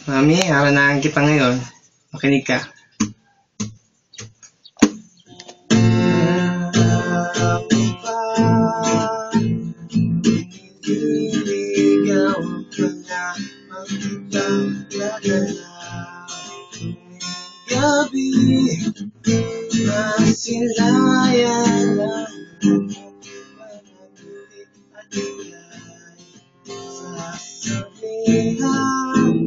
Mami, haranahan kita ngayon. Makinig ka. Nililigaw ka na magpapagalaw. Gabi, masilayan lang manatili at ilay. Sasabihan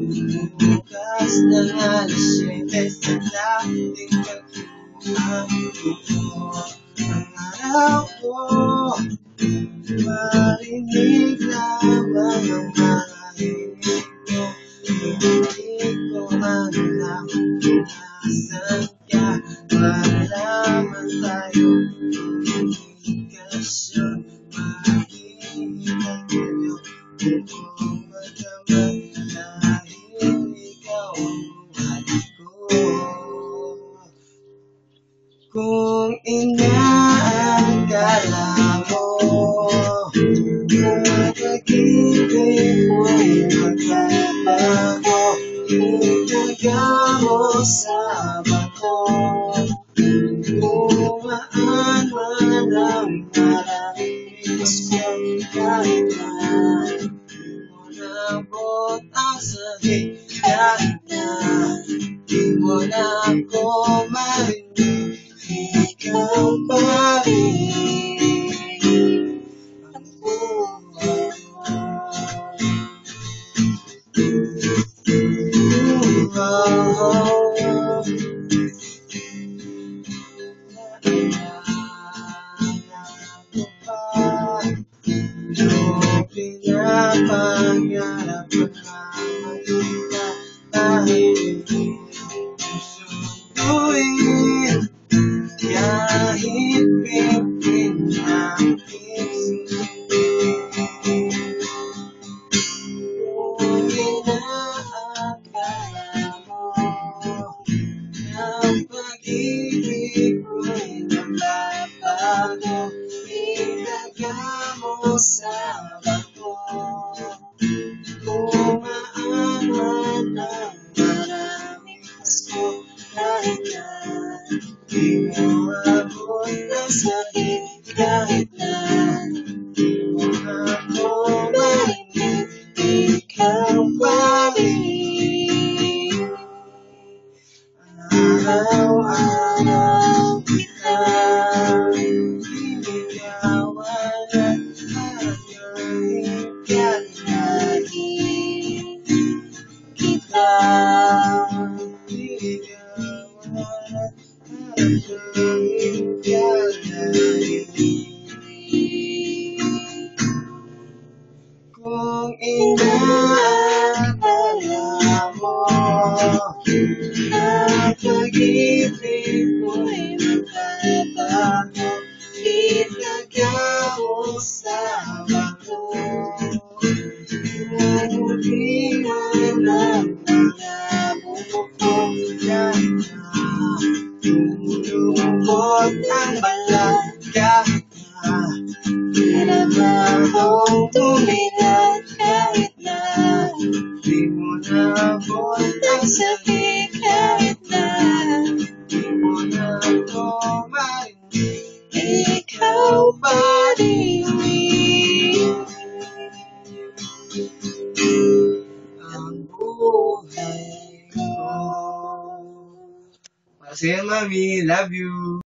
bukas ng alas 7 sa dating pagkuhan ko. Ang araw ko, marinig lamang ang mga hinig mo. Hindi ko alam kung nasan ka. Malaman tayo komunikasyon. Makikita kayo kung magkamay dahil ikaw ang buhay ko. Kung inaakala mo pag-ibig mo'y magbabago, itagamo sa bato. Bumaan man ang maraming gusto, kahit na di mo nabot ang sakit, kahit na di mo na ako marinig, ikaw pa rin ang buhay mo. Pinapangarap na makita kahit hindi mo sunduin, kahit pitin ang isipin. Kung inaakala mo ang pag-ibig mo'y magbabago, itagamo sa bato. Bumaan man ang maraming gusto, kahit na di mo abot ang sakit, kahit na di mo ako marinig, ikaw pa rin. Araw-araw kitang liligawan at hanggang ikalain kita. Liligawan at hanggang ikalain. Kung inaakala mo ang pag-ibig mo'y magbabago, itagamo sa bato. Umuliwan ang mga bubukong, kahit na lumulungkot ang balat, kahit na pinabahong tumilat, kahit na di mo nabot ang sakit, kahit na di mo na ako marinig, ikaw pa rin ang buhay ko. Para sa'yo, Mami. Love you.